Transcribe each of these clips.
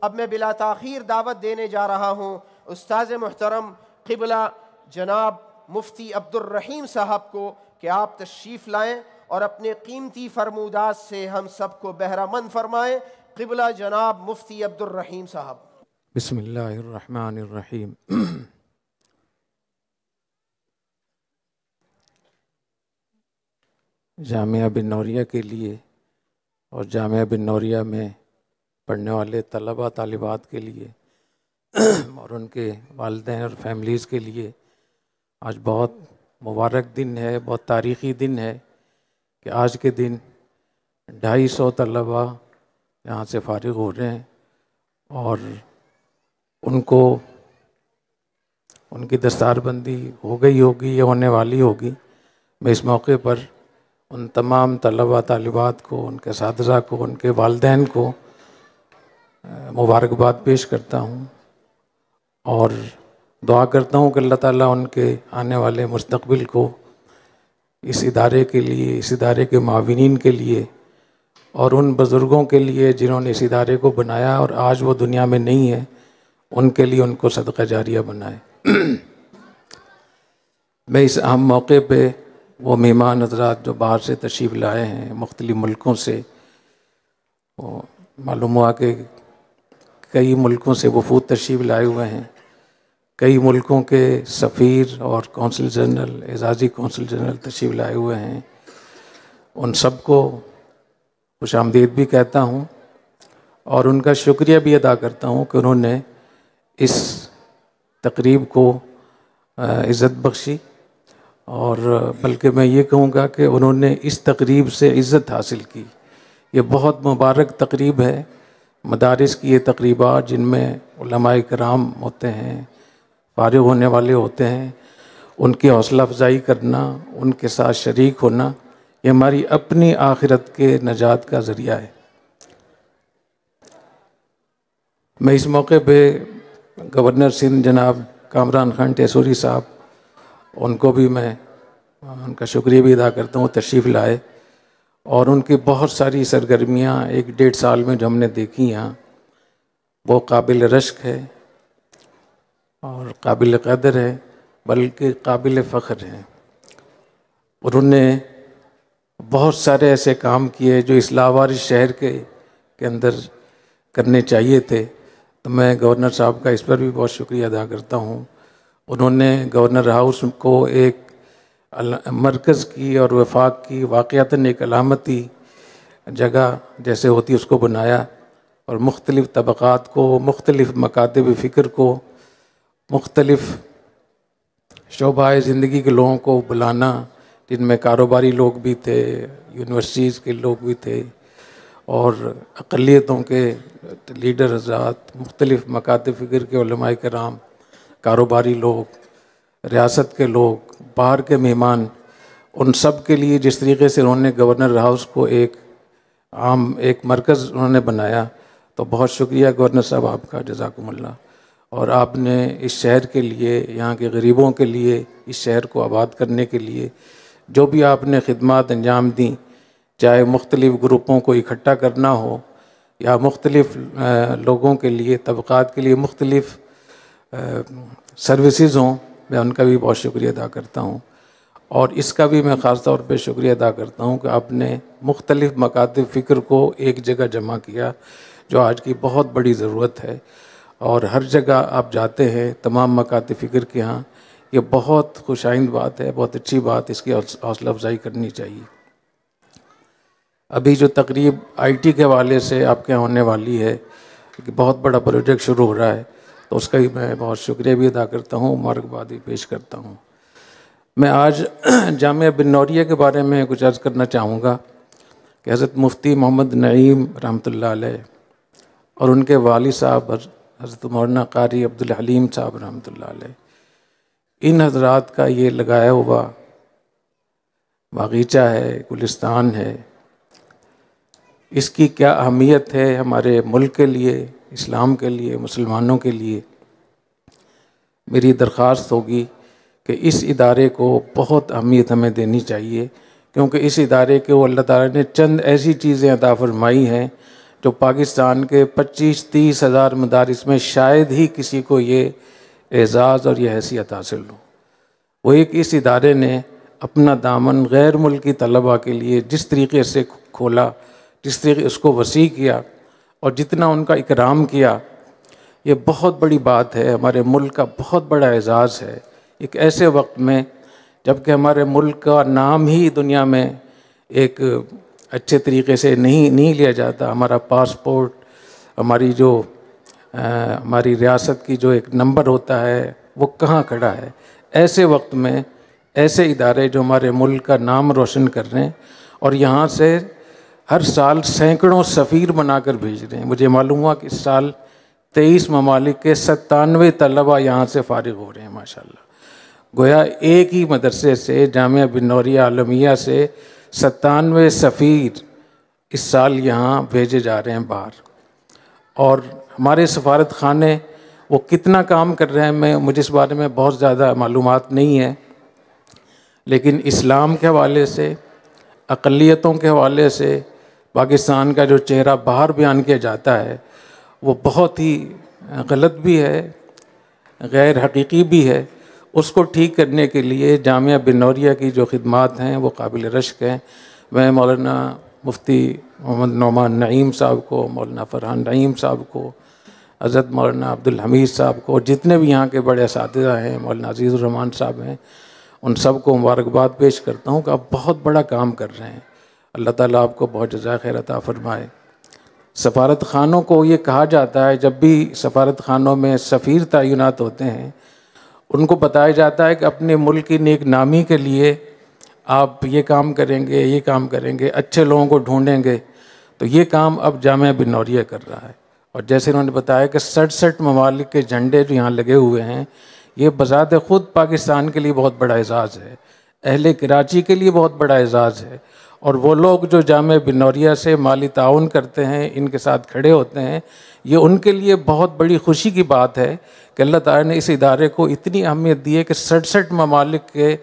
اب میں بلا تاخیر دعوت دینے جا رہا ہوں استاذ محترم قبلہ جناب مفتی عبد الرحیم صاحب کو کہ آپ تشریف لائیں اور اپنے قیمتی فرمودات سے ہم سب کو بہرہ مند فرمائیں۔ قبلہ جناب مفتی عبد الرحیم صاحب۔ بسم اللہ الرحمن الرحیم۔ جامعہ بن نوریہ کے لیے اور جامعہ بن نوریہ میں پڑھنے والے طلباء طالبات کے لیے اور ان کے والدین اور فیملیز کے لیے آج بہت مبارک دن ہے، بہت تاریخی دن ہے کہ آج کے دن 250 طلباء یہاں سے فارغ ہو رہے ہیں اور ان کو ان کی دستار بندی ہو گئی ہوگی یا ہونے والی ہوگی۔ میں اس موقع پر ان تمام طلباء طالبات کو، ان کے اساتذہ کو، ان کے والدین کو مبارکباد پیش کرتا ہوں اور دعا کرتا ہوں کہ اللہ تعالیٰ ان کے آنے والے مستقبل کو اس ادارے کے لیے، اس ادارے کے معاونین کے لیے اور ان بزرگوں کے لیے جنہوں نے اس ادارے کو بنایا اور آج وہ دنیا میں نہیں ہے، ان کے لیے ان کو صدقہ جاریہ بنائے۔ میں اس اہم موقع پہ وہ مہمان حضرات جو باہر سے تشریف لائے ہیں مختلف ملکوں سے، معلوم ہوا کہ کئی ملکوں سے وفود تشریف لائے ہوئے ہیں، کئی ملکوں کے سفیر اور کونسل جنرل، اعزازی کونسل جنرل تشریف لائے ہوئے ہیں، ان سب کو خوش آمدید بھی کہتا ہوں اور ان کا شکریہ بھی ادا کرتا ہوں کہ انہوں نے اس تقریب کو عزت بخشی، اور بلکہ میں یہ کہوں گا کہ انہوں نے اس تقریب سے عزت حاصل کی۔ یہ بہت مبارک تقریب ہے۔ مدارس کی یہ تقریبات جن میں علماء کرام ہوتے ہیں، فارغ ہونے والے ہوتے ہیں، ان کی حوصلہ افزائی کرنا، ان کے ساتھ شریک ہونا، یہ ہماری اپنی آخرت کے نجات کا ذریعہ ہے۔ میں اس موقع پہ گورنر سندھ جناب کامران خان ٹیسوری صاحب، ان کو بھی میں ان کا شکریہ بھی ادا کرتا ہوں، تشریف لائے اور ان کی بہت ساری سرگرمیاں 1-1.5 سال میں جو ہم نے دیکھی ہیں وہ قابل رشک ہے اور قابل قدر ہے، بلکہ قابل فخر ہے۔ انہوں نے بہت سارے ایسے کام کیے جو اس لاوارث شہر کے اندر کرنے چاہیے تھے، تو میں گورنر صاحب کا اس پر بھی بہت شکریہ ادا کرتا ہوں۔ انہوں نے گورنر ہاؤس کو ایک مرکز کی اور وفاق کی واقعتاً ایک علامتی جگہ جیسے ہوتی اس کو بنایا اور مختلف طبقات کو، مختلف مکاتب فکر کو، مختلف شعبہ زندگی کے لوگوں کو بلانا، جن میں کاروباری لوگ بھی تھے، یونیورسٹیز کے لوگ بھی تھے اور اقلیتوں کے لیڈر حضرات، مختلف مکاتب فکر کے علماء کرام، کاروباری لوگ، ریاست کے لوگ، باہر کے مہمان، ان سب کے لیے جس طریقے سے انہوں نے گورنر ہاؤس کو ایک مرکز انہوں نے بنایا، تو بہت شکریہ گورنر صاحب آپ کا، جزاکم اللہ۔ اور آپ نے اس شہر کے لیے، یہاں کے غریبوں کے لیے، اس شہر کو آباد کرنے کے لیے جو بھی آپ نے خدمات انجام دیں، چاہے مختلف گروپوں کو اکٹھا کرنا ہو یا مختلف لوگوں کے لیے، طبقات کے لیے مختلف سروسز ہوں، میں ان کا بھی بہت شکریہ ادا کرتا ہوں۔ اور اس کا بھی میں خاص طور پہ شکریہ ادا کرتا ہوں کہ آپ نے مختلف مکاتب فکر کو ایک جگہ جمع کیا، جو آج کی بہت بڑی ضرورت ہے، اور ہر جگہ آپ جاتے ہیں تمام مکاتب فکر کے ہاں، یہ بہت خوش آئند بات ہے، بہت اچھی بات، اس کی حوصلہ افزائی کرنی چاہیے۔ ابھی جو تقریب آئی ٹی کے حوالے سے آپ کے ہونے والی ہے کہ بہت بڑا پروجیکٹ شروع ہو رہا ہے، تو اس کا بھی میں بہت شکریہ بھی ادا کرتا ہوں، مبارکباد بھی پیش کرتا ہوں۔ میں آج جامعہ بن نوریہ کے بارے میں کچھ عرض کرنا چاہوں گا کہ حضرت مفتی محمد نعیم رحمۃ اللہ علیہ اور ان کے والد صاحب حضرت مولانا قاری عبدالحلیم صاحب رحمۃ اللہ علیہ، ان حضرات کا یہ لگایا ہوا باغیچہ ہے، گلستان ہے، اس کی کیا اہمیت ہے ہمارے ملک کے لیے، اسلام کے لیے، مسلمانوں کے لیے۔ میری درخواست ہوگی کہ اس ادارے کو بہت اہمیت ہمیں دینی چاہیے، کیونکہ اس ادارے کو اللہ تعالیٰ نے چند ایسی چیزیں عطا فرمائی ہیں جو پاکستان کے 25-30 ہزار مدارس میں شاید ہی کسی کو یہ اعزاز اور یہ حیثیت حاصل ہو۔ وہ ایک اس ادارے نے اپنا دامن غیر ملکی طلباء کے لیے جس طریقے سے کھولا، جس طریقے اس کو وسیع کیا اور جتنا ان کا اکرام کیا، یہ بہت بڑی بات ہے، ہمارے ملک کا بہت بڑا اعزاز ہے۔ ایک ایسے وقت میں جب کہ ہمارے ملک کا نام ہی دنیا میں ایک اچھے طریقے سے نہیں لیا جاتا، ہمارا پاسپورٹ، ہماری ہماری ریاست کی جو ایک نمبر ہوتا ہے وہ کہاں کھڑا ہے، ایسے وقت میں ایسے ادارے جو ہمارے ملک کا نام روشن کر رہے ہیں اور یہاں سے ہر سال سینکڑوں سفیر بنا کر بھیج رہے ہیں۔ مجھے معلوم ہوا کہ اس سال 23 ممالک کے 97 طلباء یہاں سے فارغ ہو رہے ہیں ماشاءاللہ۔ گویا ایک ہی مدرسے سے، جامعہ بن نوریہ عالمیہ سے 97 سفیر اس سال یہاں بھیجے جا رہے ہیں باہر، اور ہمارے سفارت خانے وہ کتنا کام کر رہے ہیں مجھے اس بارے میں بہت زیادہ معلومات نہیں ہے، لیکن اسلام کے حوالے سے، اقلیتوں کے حوالے سے پاکستان کا جو چہرہ باہر بیان کیا جاتا ہے وہ بہت ہی غلط بھی ہے، غیر حقیقی بھی ہے۔ اس کو ٹھیک کرنے کے لیے جامعہ بن نوریہ کی جو خدمات ہیں وہ قابل رشک ہیں۔ میں مولانا مفتی محمد نعمان نعیم صاحب کو، مولانا فرحان نعیم صاحب کو، حضرت مولانا عبدالحمید صاحب کو، جتنے بھی یہاں کے بڑے اساتذہ ہیں، مولانا عزیز الرحمان صاحب ہیں، ان سب کو مبارکباد پیش کرتا ہوں کہ آپ بہت بڑا کام کر رہے ہیں۔ اللہ تعالیٰ آپ کو بہت جزائے خیر عطا فرمائے۔ سفارت خانوں کو یہ کہا جاتا ہے، جب بھی سفارت خانوں میں سفیر تعینات ہوتے ہیں ان کو بتایا جاتا ہے کہ اپنے ملک کی نیک نامی کے لیے آپ یہ کام کریں گے، یہ کام کریں گے، اچھے لوگوں کو ڈھونڈیں گے۔ تو یہ کام اب جامعہ بن نوریہ کر رہا ہے، اور جیسے انہوں نے بتایا کہ 67 ممالک کے جھنڈے جو یہاں لگے ہوئے ہیں، یہ بذات خود پاکستان کے لیے بہت بڑا اعزاز ہے، اہل کراچی کے لیے بہت بڑا اعزاز ہے، اور وہ لوگ جو جامعہ بن نوریہ سے مالی تعاون کرتے ہیں، ان کے ساتھ کھڑے ہوتے ہیں، یہ ان کے لیے بہت بڑی خوشی کی بات ہے کہ اللہ تعالیٰ نے اس ادارے کو اتنی اہمیت دی ہے کہ 67 ممالک کے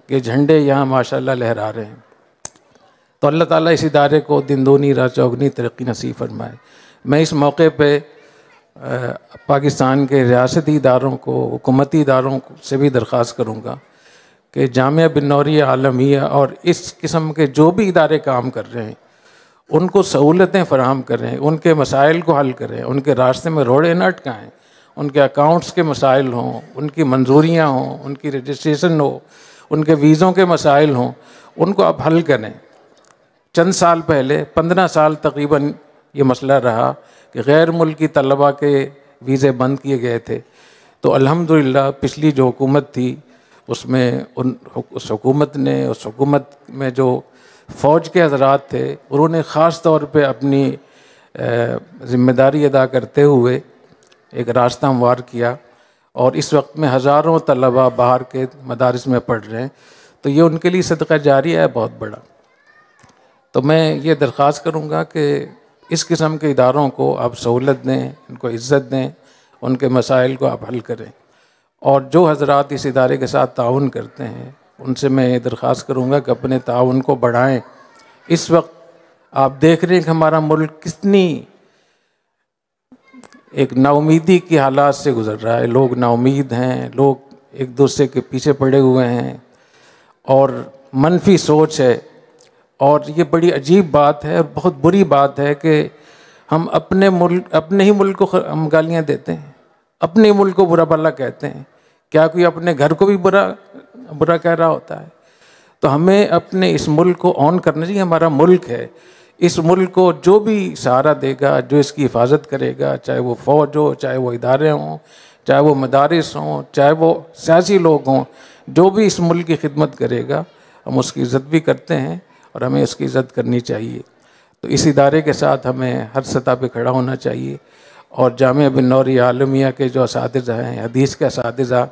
جھنڈے یہاں ماشاءاللہ لہرا رہے ہیں۔ تو اللہ تعالیٰ اس ادارے کو دن دگنی رات چوگنی ترقی نصیب فرمائے۔ میں اس موقع پہ پاکستان کے ریاستی اداروں کو، حکومتی اداروں سے بھی درخواست کروں گا کہ جامعہ بن نوریہ عالمیہ اور اس قسم کے جو بھی ادارے کام کر رہے ہیں ان کو سہولتیں فراہم کریں، ان کے مسائل کو حل کریں، ان کے راستے میں روڑے نہ اٹکائیں، ان کے اکاؤنٹس کے مسائل ہوں، ان کی منظوریاں ہوں، ان کی رجسٹریشن ہو، ان کے ویزوں کے مسائل ہوں، ان کو آپ حل کریں۔ چند سال پہلے 15 سال تقریباً یہ مسئلہ رہا کہ غیر ملکی طلباء کے ویزے بند کیے گئے تھے، تو الحمدللہ پچھلی جو حکومت تھی اس حکومت میں جو فوج کے حضرات تھے انہوں نے خاص طور پہ اپنی ذمہ داری ادا کرتے ہوئے ایک راستہ ہموار کیا، اور اس وقت میں ہزاروں طلباء باہر کے مدارس میں پڑھ رہے ہیں، تو یہ ان کے لیے صدقہ جاریہ ہے بہت بڑا۔ تو میں یہ درخواست کروں گا کہ اس قسم کے اداروں کو آپ سہولت دیں، ان کو عزت دیں، ان کے مسائل کو آپ حل کریں، اور جو حضرات اس ادارے کے ساتھ تعاون کرتے ہیں ان سے میں یہ درخواست کروں گا کہ اپنے تعاون کو بڑھائیں۔ اس وقت آپ دیکھ رہے ہیں کہ ہمارا ملک کتنی ایک نا امیدی کی حالات سے گزر رہا ہے، لوگ نا امید ہیں، لوگ ایک دوسرے کے پیچھے پڑے ہوئے ہیں، اور منفی سوچ ہے، اور یہ بڑی عجیب بات ہے اور بہت بری بات ہے کہ ہم اپنے ہی ملک کو ہم گالیاں دیتے ہیں، اپنے ملک کو برا بھلا کہتے ہیں، کیا کوئی اپنے گھر کو بھی برا کہہ رہا ہوتا ہے؟ تو ہمیں اپنے اس ملک کو آن کرنا چاہیے، ہمارا ملک ہے، اس ملک کو جو بھی سہارا دے گا، جو اس کی حفاظت کرے گا، چاہے وہ فوج ہو، چاہے وہ ادارے ہوں، چاہے وہ مدارس ہوں، چاہے وہ سیاسی لوگ ہوں، جو بھی اس ملک کی خدمت کرے گا ہم اس کی عزت بھی کرتے ہیں اور ہمیں اس کی عزت کرنی چاہیے۔ تو اس ادارے کے ساتھ ہمیں ہر سطح پہ کھڑا ہونا چاہیے، اور جامعہ بن نوریہ عالمیہ کے جو اساتذہ ہیں، حدیث کے اساتذہ،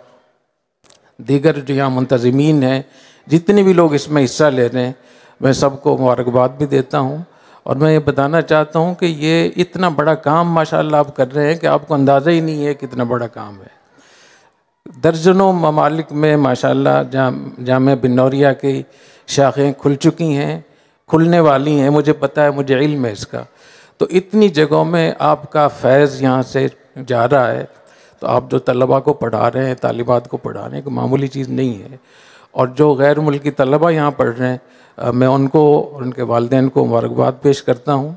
دیگر جو یہاں منتظمین ہیں، جتنے بھی لوگ اس میں حصہ لے رہے ہیں، میں سب کو مبارکباد بھی دیتا ہوں، اور میں یہ بتانا چاہتا ہوں کہ یہ اتنا بڑا کام ماشاءاللہ آپ کر رہے ہیں کہ آپ کو اندازہ ہی نہیں ہے کتنا بڑا کام ہے۔ درجنوں ممالک میں ماشاءاللہ جامعہ بن نوریہ کی شاخیں کھل چکی ہیں، کھلنے والی ہیں، مجھے پتہ ہے، مجھے علم ہے اس کا. تو اتنی جگہوں میں آپ کا فیض یہاں سے جا رہا ہے. تو آپ جو طلباء کو پڑھا رہے ہیں، طالبات کو پڑھا رہے ہیں، کہ معمولی چیز نہیں ہے. اور جو غیر ملکی طلباء یہاں پڑھ رہے ہیں، میں ان کو اور ان کے والدین کو مبارکباد پیش کرتا ہوں.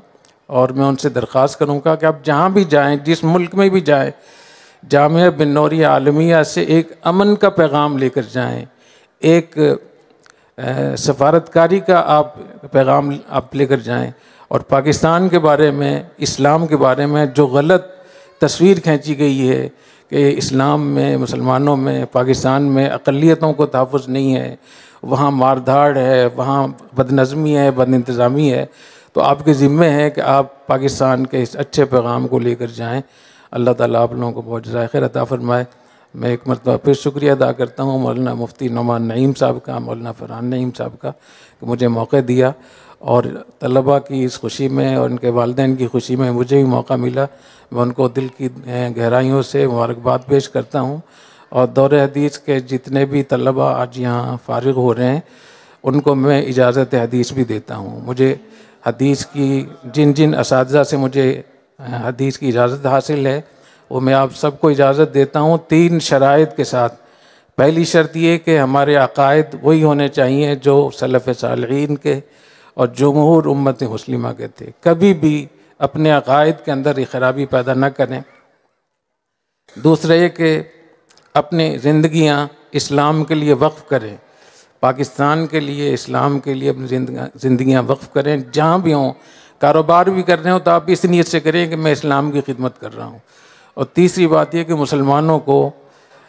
اور میں ان سے درخواست کروں گا کہ آپ جہاں بھی جائیں، جس ملک میں بھی جائیں، جامعہ بن نوریہ عالمیہ سے ایک امن کا پیغام لے کر جائیں، ایک سفارتکاری کا آپ پیغام آپ لے کر جائیں. اور پاکستان کے بارے میں، اسلام کے بارے میں جو غلط تصویر کھینچی گئی ہے کہ اسلام میں، مسلمانوں میں، پاکستان میں اقلیتوں کو تحفظ نہیں ہے، وہاں مار دھاڑ ہے، وہاں بد نظمی ہے، بد انتظامی ہے، تو آپ کے ذمہ ہے کہ آپ پاکستان کے اس اچھے پیغام کو لے کر جائیں. اللہ تعالیٰ آپ لوگوں کو بہت جزائے خیر عطا فرمائے. میں ایک مرتبہ پھر شکریہ ادا کرتا ہوں مولانا مفتی نعمان نعیم صاحب کا، مولانا فرحان نعیم صاحب کا، کہ مجھے موقع دیا، اور طلباء کی اس خوشی میں اور ان کے والدین کی خوشی میں مجھے بھی موقع ملا. میں ان کو دل کی گہرائیوں سے مبارکباد پیش کرتا ہوں. اور دور حدیث کے جتنے بھی طلباء آج یہاں فارغ ہو رہے ہیں، ان کو میں اجازت حدیث بھی دیتا ہوں. مجھے حدیث کی جن اساتذہ سے مجھے حدیث کی اجازت حاصل ہے، وہ میں آپ سب کو اجازت دیتا ہوں 3 شرائط کے ساتھ. پہلی شرط یہ کہ ہمارے عقائد وہی ہونے چاہیے جو سلف صالحین کے اور جمہور امت مسلمہ کے تھے. کبھی بھی اپنے عقائد کے اندر یہ خرابی پیدا نہ کریں. دوسرا یہ کہ اپنی زندگیاں اسلام کے لیے وقف کریں، پاکستان کے لیے، اسلام کے لیے اپنی زندگیاں وقف کریں. جہاں بھی ہوں، کاروبار بھی کر رہے ہوں تو آپ اس نیت سے کریں کہ میں اسلام کی خدمت کر رہا ہوں. اور تیسری بات یہ کہ مسلمانوں کو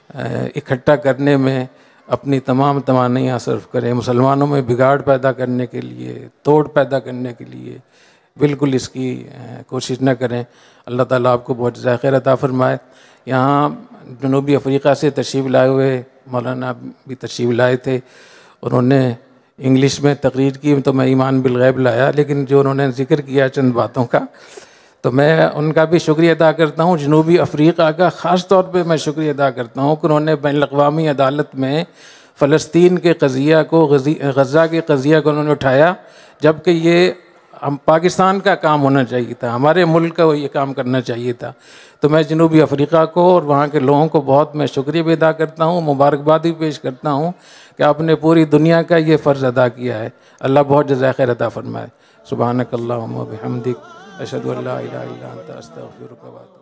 اکٹھا کرنے میں اپنی تمام توانائیاں صرف کریں. مسلمانوں میں بگاڑ پیدا کرنے کے لیے، توڑ پیدا کرنے کے لیے بالکل اس کی کوشش نہ کریں. اللہ تعالیٰ آپ کو بہت جزائے خیر عطا فرمائے. یہاں جنوبی افریقہ سے تشریف لائے ہوئے مولانا بھی تشریف لائے تھے. انہوں نے انگلش میں تقریر کی تو میں ایمان بالغیب لایا، لیکن جو انہوں نے ذکر کیا چند باتوں کا، تو میں ان کا بھی شکریہ ادا کرتا ہوں. جنوبی افریقہ کا خاص طور پہ میں شکریہ ادا کرتا ہوں کہ انہوں نے بین الاقوامی عدالت میں فلسطین کے قضیہ کو، غزہ کے قضیہ کو انہوں نے اٹھایا، جبکہ یہ ہم پاکستان کا کام ہونا چاہیے تھا، ہمارے ملک کا یہ کام کرنا چاہیے تھا. تو میں جنوبی افریقہ کو اور وہاں کے لوگوں کو بہت میں شکریہ بھی ادا کرتا ہوں، مبارکباد بھی پیش کرتا ہوں کہ آپ نے پوری دنیا کا یہ فرض ادا کیا ہے. اللہ بہت جزائے خیر عطا فرمائے. سبحانک اللہم و بحمدک، اشہد ان لا الہ الا انت، استغفرک و اتوب الیک.